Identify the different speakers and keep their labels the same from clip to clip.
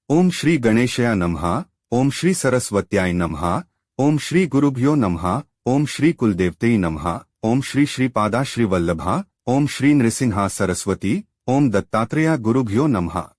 Speaker 1: Om Shri Ganeshaya Namaha, Om Shri Saraswatyaya Namaha, Om Shri Gurubhyo Namaha, Om Shri Kuldevtai Namaha, Om Shri Shri Pada Shri Vallabha, Om Shri Nrisingha Saraswati, Om Dattatreya Gurubhyo Namaha.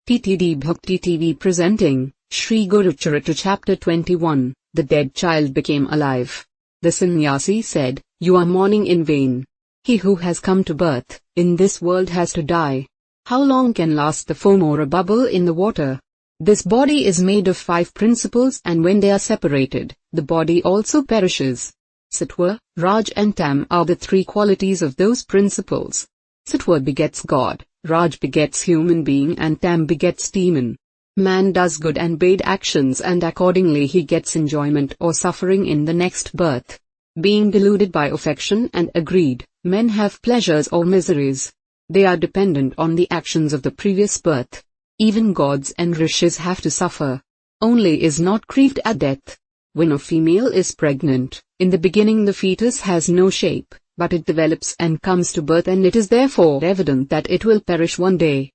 Speaker 2: TTD Bhakti TV presenting Shri Guru Charithra Chapter 21. The dead child became alive. The sannyasi said, "You are mourning in vain. He who has come to birth in this world has to die. How long can last the foam or a bubble in the water? This body is made of 5 principles, and when they are separated, the body also perishes. Sattva, Raj and Tam are the 3 qualities of those principles. Sattva begets God, Raj begets human being, and Tam begets demon. Man does good and bad actions, and accordingly he gets enjoyment or suffering in the next birth. Being deluded by affection and greed, men have pleasures or miseries. They are dependent on the actions of the previous birth. Even gods and rishis have to suffer. Only is not grieved at death. When a female is pregnant, in the beginning the fetus has no shape, but it develops and comes to birth, and it is therefore evident that it will perish one day.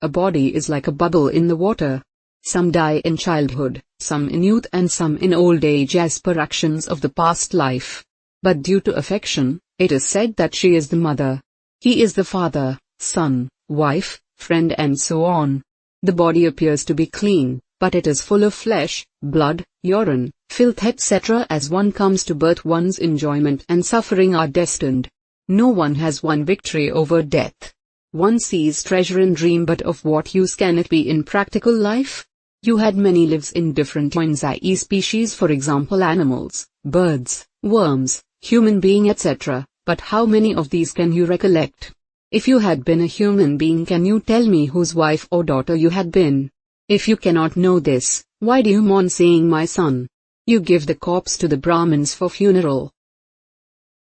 Speaker 2: A body is like a bubble in the water. Some die in childhood, some in youth, and some in old age as per actions of the past life. But due to affection, it is said that she is the mother. He is the father, son, wife, friend, and so on. The body appears to be clean, but it is full of flesh, blood, urine, filth, etc. As one comes to birth, one's enjoyment and suffering are destined. No one has won victory over death. One sees treasure in dream, but of what use can it be in practical life? You had many lives in different kinds, i.e. species, for example animals, birds, worms, human being, etc. But how many of these can you recollect? If you had been a human being, can you tell me whose wife or daughter you had been? If you cannot know this, why do you mourn, saying, "My son"? You give the corpse to the Brahmins for funeral.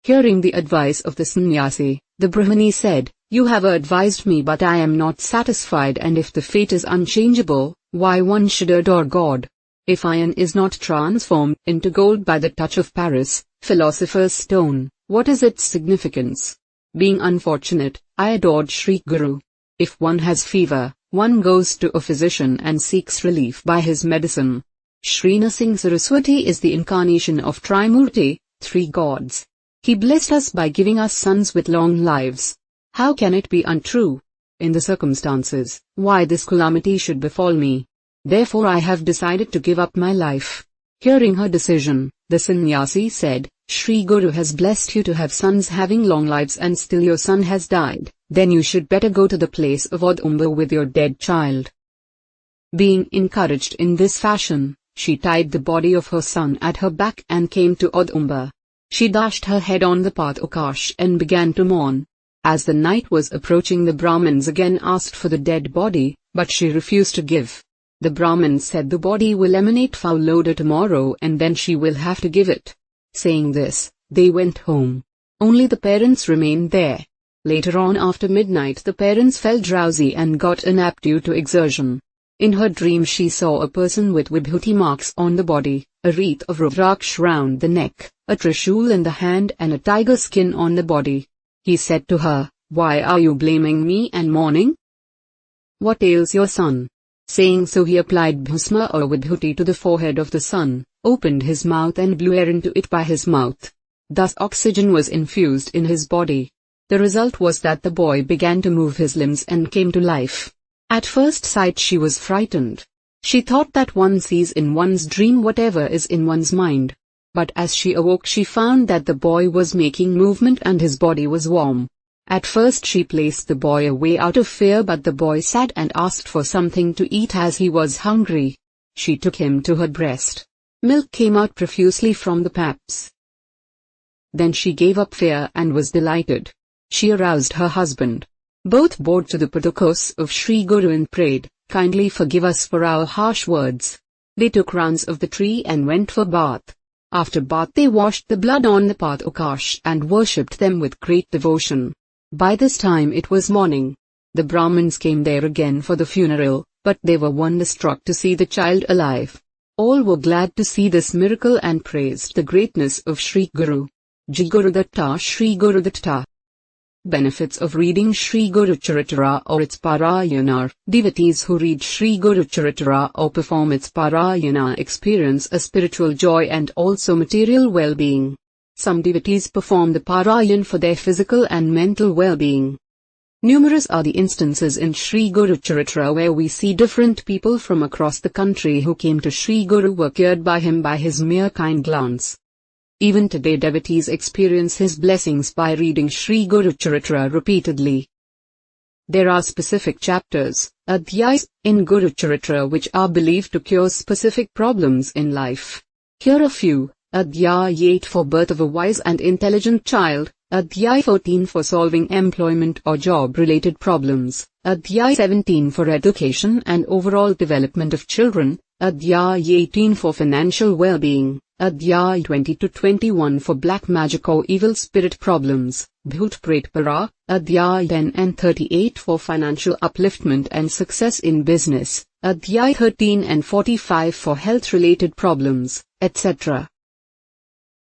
Speaker 2: Hearing the advice of the sannyasi, the Brahmani said, "You have advised me, but I am not satisfied, and if the fate is unchangeable, why one should adore God? If iron is not transformed into gold by the touch of Paris, philosopher's stone, what is its significance? Being unfortunate, I adored Shri Guru. If one has fever, one goes to a physician and seeks relief by his medicine. Shri Nrisingha Saraswati is the incarnation of Trimurti, 3 gods. He blessed us by giving us sons with long lives. How can it be untrue? In the circumstances, why this calamity should befall me? Therefore I have decided to give up my life." Hearing her decision, the sannyasi said, "Shri Guru has blessed you to have sons having long lives, and still your son has died. Then you should better go to the place of Audumba with your dead child." Being encouraged in this fashion, she tied the body of her son at her back and came to Audumba. She dashed her head on the path Akash and began to mourn. As the night was approaching, the Brahmins again asked for the dead body, but she refused to give. The Brahmins said, "The body will emanate foul odor tomorrow, and then she will have to give it." Saying this, they went home. Only the parents remained there. Later on, after midnight, the parents fell drowsy and got a nap due to exertion. In her dream she saw a person with vibhuti marks on the body, a wreath of rudraksh round the neck, a trishul in the hand, and a tiger skin on the body. He said to her, "Why are you blaming me and mourning? What ails your son?" Saying so, he applied bhusma or vibhuti to the forehead of the son, opened his mouth and blew air into it by his mouth. Thus oxygen was infused in his body. The result was that the boy began to move his limbs and came to life. At first sight she was frightened. She thought that one sees in one's dream whatever is in one's mind. But as she awoke, she found that the boy was making movement and his body was warm. At first she placed the boy away out of fear, but the boy sat and asked for something to eat as he was hungry. She took him to her breast. Milk came out profusely from the paps. Then she gave up fear and was delighted. She aroused her husband. Both bowed to the padukas of Shri Guru and prayed, "Kindly forgive us for our harsh words." They took rounds of the tree and went for bath. After bath they washed the blood on the path Akash and worshipped them with great devotion. By this time it was morning. The Brahmins came there again for the funeral, but they were wonderstruck to see the child alive. All were glad to see this miracle and praised the greatness of Shri Guru. Jai Gurudatta, Shri Gurudatta. Benefits of reading Sri Guru Charithra or its Parayana. Devotees who read Sri Guru Charithra or perform its Parayana experience a spiritual joy and also material well-being. Some devotees perform the Parayan for their physical and mental well-being. Numerous are the instances in Sri Guru Charithra where we see different people from across the country who came to Sri Guru were cured by him by his mere kind glance. Even today devotees experience his blessings by reading Sri Guru Charithra repeatedly. There are specific chapters, adhyayas, in Guru Charithra which are believed to cure specific problems in life. Here are a few. Adhyay 8 for birth of a wise and intelligent child, Adhyay 14 for solving employment or job-related problems, Adhyay 17 for education and overall development of children, Adhyay 18 for financial well-being, Adhyay 20 to 21 for black magic or evil spirit problems, Bhoot Preta, Adhyay 10 and 38 for financial upliftment and success in business, Adhyay 13 and 45 for health-related problems, etc.